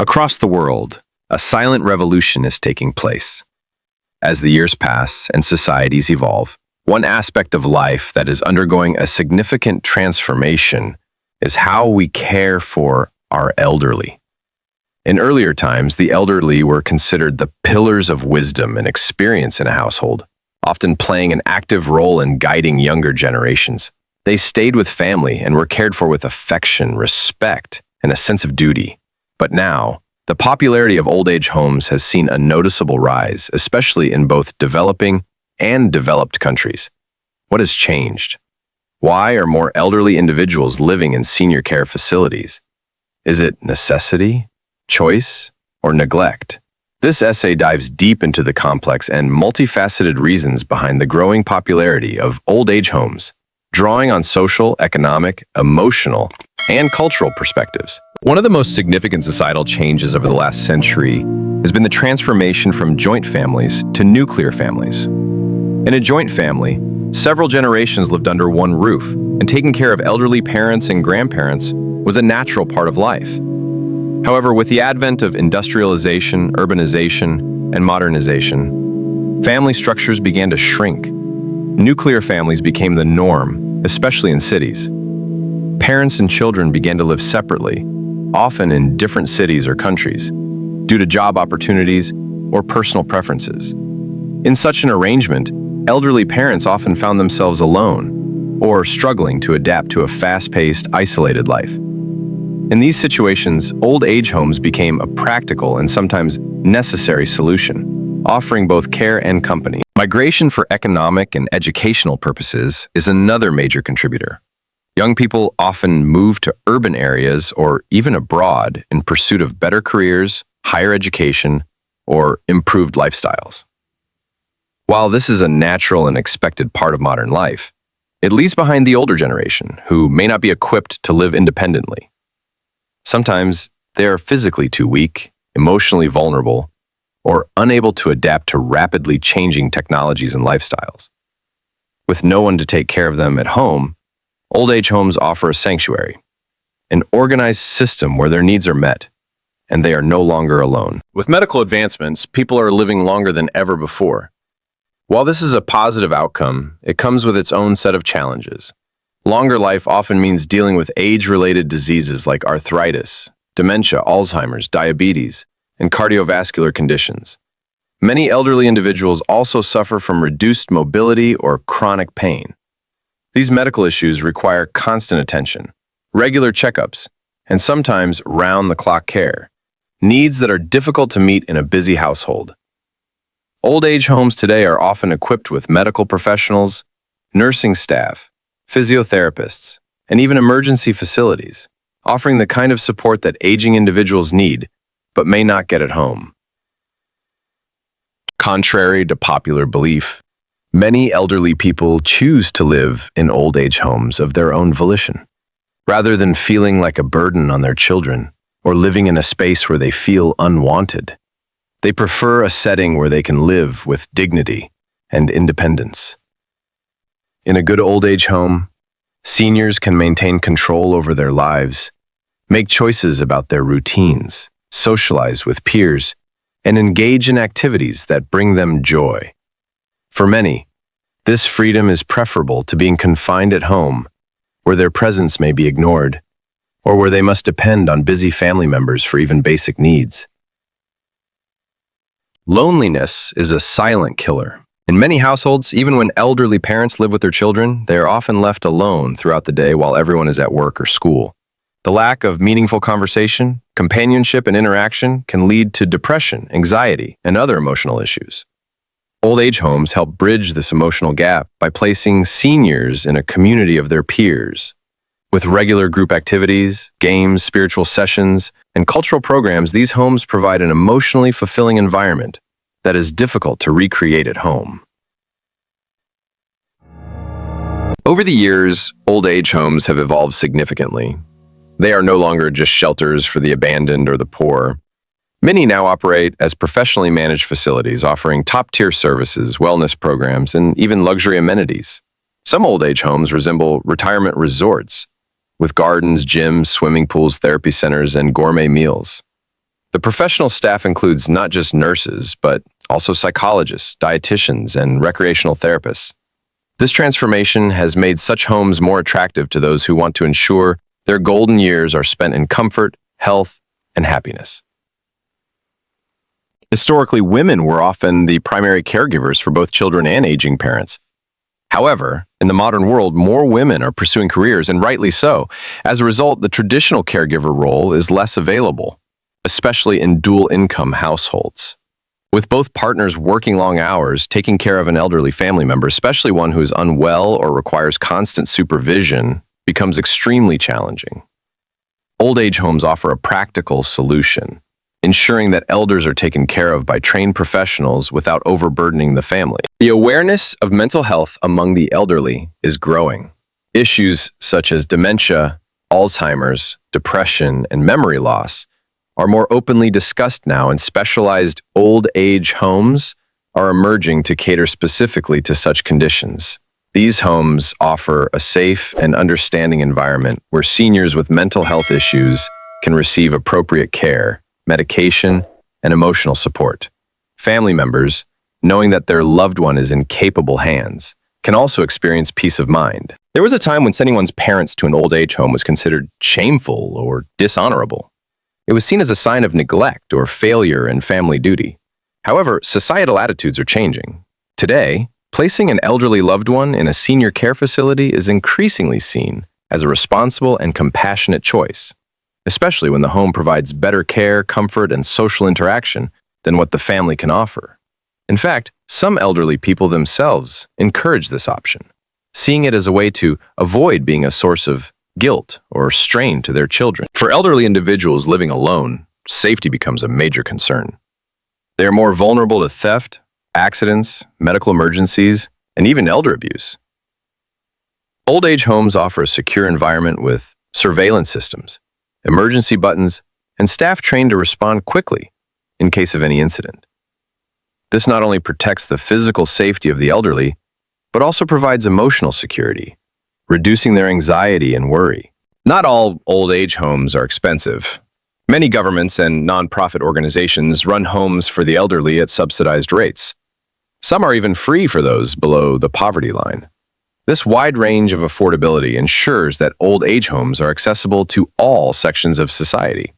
Across the world, a silent revolution is taking place. As the years pass and societies evolve, one aspect of life that is undergoing a significant transformation is how we care for our elderly. In earlier times, the elderly were considered the pillars of wisdom and experience in a household, often playing an active role in guiding younger generations. They stayed with family and were cared for with affection, respect, and a sense of duty. But now, the popularity of old age homes has seen a noticeable rise, especially in both developing and developed countries. What has changed? Why are more elderly individuals living in senior care facilities? Is it necessity, choice, or neglect? This essay dives deep into the complex and multifaceted reasons behind the growing popularity of old age homes, drawing on social, economic, emotional, and cultural perspectives. One of the most significant societal changes over the last century has been the transformation from joint families to nuclear families. In a joint family, several generations lived under one roof, and taking care of elderly parents and grandparents was a natural part of life. However, with the advent of industrialization, urbanization, and modernization, family structures began to shrink. Nuclear families became the norm, especially in cities. Parents and children began to live separately, often in different cities or countries, due to job opportunities or personal preferences. In such an arrangement, elderly parents often found themselves alone or struggling to adapt to a fast-paced, isolated life. In these situations, old age homes became a practical and sometimes necessary solution, offering both care and company. Migration for economic and educational purposes is another major contributor. Young people often move to urban areas or even abroad in pursuit of better careers, higher education, or improved lifestyles. While this is a natural and expected part of modern life, it leaves behind the older generation, who may not be equipped to live independently. Sometimes they are physically too weak, emotionally vulnerable, or unable to adapt to rapidly changing technologies and lifestyles. With no one to take care of them at home, old age homes offer a sanctuary, an organized system where their needs are met, and they are no longer alone. With medical advancements, people are living longer than ever before. While this is a positive outcome, it comes with its own set of challenges. Longer life often means dealing with age-related diseases like arthritis, dementia, Alzheimer's, diabetes, and cardiovascular conditions. Many elderly individuals also suffer from reduced mobility or chronic pain. These medical issues require constant attention, regular checkups, and sometimes round-the-clock care, needs that are difficult to meet in a busy household. Old age homes today are often equipped with medical professionals, nursing staff, physiotherapists, and even emergency facilities, offering the kind of support that aging individuals need but may not get at home. Contrary to popular belief, many elderly people choose to live in old age homes of their own volition, rather than feeling like a burden on their children or living in a space where they feel unwanted. They prefer a setting where they can live with dignity and independence. In a good old age home, seniors can maintain control over their lives, make choices about their routines, socialize with peers, and engage in activities that bring them joy. For many, this freedom is preferable to being confined at home, where their presence may be ignored, or where they must depend on busy family members for even basic needs. Loneliness is a silent killer. In many households, even when elderly parents live with their children, they are often left alone throughout the day while everyone is at work or school. The lack of meaningful conversation, companionship, and interaction can lead to depression, anxiety, and other emotional issues. Old age homes help bridge this emotional gap by placing seniors in a community of their peers. With regular group activities, games, spiritual sessions, and cultural programs, these homes provide an emotionally fulfilling environment that is difficult to recreate at home. Over the years, old age homes have evolved significantly. They are no longer just shelters for the abandoned or the poor. Many now operate as professionally managed facilities, offering top-tier services, wellness programs, and even luxury amenities. Some old age homes resemble retirement resorts, with gardens, gyms, swimming pools, therapy centers, and gourmet meals. The professional staff includes not just nurses, but also psychologists, dietitians, and recreational therapists. This transformation has made such homes more attractive to those who want to ensure their golden years are spent in comfort, health, and happiness. Historically, women were often the primary caregivers for both children and aging parents. However, in the modern world, more women are pursuing careers, and rightly so. As a result, the traditional caregiver role is less available, especially in dual-income households. With both partners working long hours, taking care of an elderly family member, especially one who is unwell or requires constant supervision, becomes extremely challenging. Old age homes offer a practical solution, ensuring that elders are taken care of by trained professionals without overburdening the family. The awareness of mental health among the elderly is growing. Issues such as dementia, Alzheimer's, depression, and memory loss are more openly discussed now, and specialized old age homes are emerging to cater specifically to such conditions. These homes offer a safe and understanding environment where seniors with mental health issues can receive appropriate care, medication, and emotional support. Family members, knowing that their loved one is in capable hands, can also experience peace of mind. There was a time when sending one's parents to an old age home was considered shameful or dishonorable. It was seen as a sign of neglect or failure in family duty. However, societal attitudes are changing. Today, placing an elderly loved one in a senior care facility is increasingly seen as a responsible and compassionate choice, especially when the home provides better care, comfort, and social interaction than what the family can offer. In fact, some elderly people themselves encourage this option, seeing it as a way to avoid being a source of guilt or strain to their children. For elderly individuals living alone, safety becomes a major concern. They are more vulnerable to theft, accidents, medical emergencies, and even elder abuse. Old age homes offer a secure environment with surveillance systems, emergency buttons, and staff trained to respond quickly in case of any incident. This not only protects the physical safety of the elderly, but also provides emotional security, reducing their anxiety and worry. Not all old age homes are expensive. Many governments and nonprofit organizations run homes for the elderly at subsidized rates. Some are even free for those below the poverty line. This wide range of affordability ensures that old age homes are accessible to all sections of society.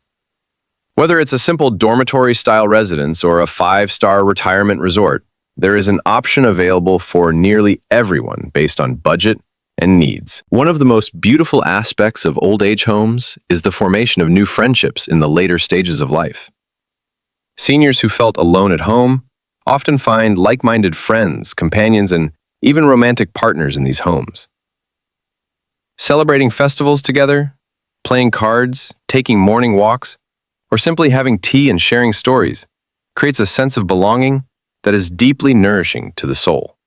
Whether it's a simple dormitory-style residence or a 5-star retirement resort, there is an option available for nearly everyone based on budget and needs. One of the most beautiful aspects of old age homes is the formation of new friendships in the later stages of life. Seniors who felt alone at home often find like-minded friends, companions, and even romantic partners in these homes. Celebrating festivals together, playing cards, taking morning walks, or simply having tea and sharing stories creates a sense of belonging that is deeply nourishing to the soul.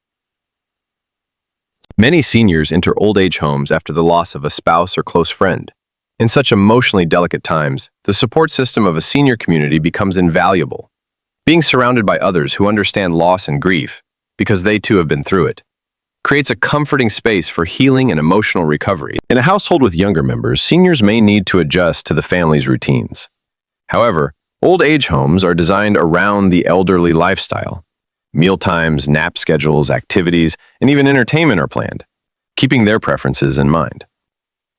Many seniors enter old age homes after the loss of a spouse or close friend. In such emotionally delicate times, the support system of a senior community becomes invaluable. Being surrounded by others who understand loss and grief, because they too have been through it, creates a comforting space for healing and emotional recovery. In a household with younger members, seniors may need to adjust to the family's routines. However, old age homes are designed around the elderly lifestyle. Mealtimes, nap schedules, activities, and even entertainment are planned, keeping their preferences in mind.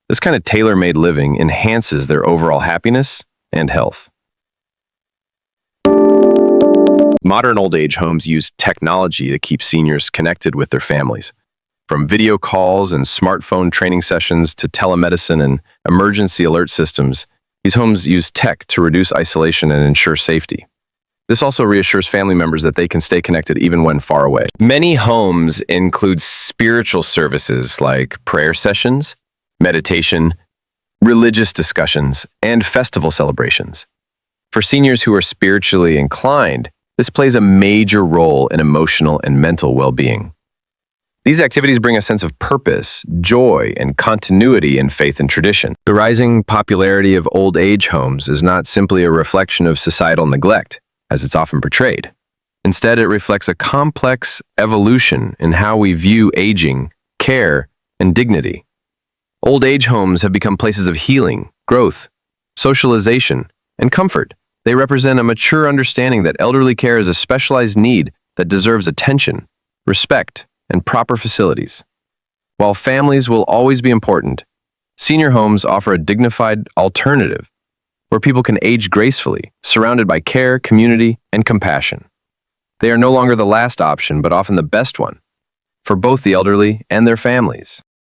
This kind of tailor-made living enhances their overall happiness and health. Modern old age homes use technology to keep seniors connected with their families. From video calls and smartphone training sessions to telemedicine and emergency alert systems, these homes use tech to reduce isolation and ensure safety. This also reassures family members that they can stay connected even when far away. Many homes include spiritual services like prayer sessions, meditation, religious discussions, and festival celebrations. For seniors who are spiritually inclined, this plays a major role in emotional and mental well-being. These activities bring a sense of purpose, joy, and continuity in faith and tradition. The rising popularity of old age homes is not simply a reflection of societal neglect, as it's often portrayed. Instead, it reflects a complex evolution in how we view aging, care, and dignity. Old age homes have become places of healing, growth, socialization, and comfort They represent a mature understanding that elderly care is a specialized need that deserves attention, respect, and proper facilities. While families will always be important, senior homes offer a dignified alternative where people can age gracefully, surrounded by care, community, and compassion. They are no longer the last option, but often the best one for both the elderly and their families.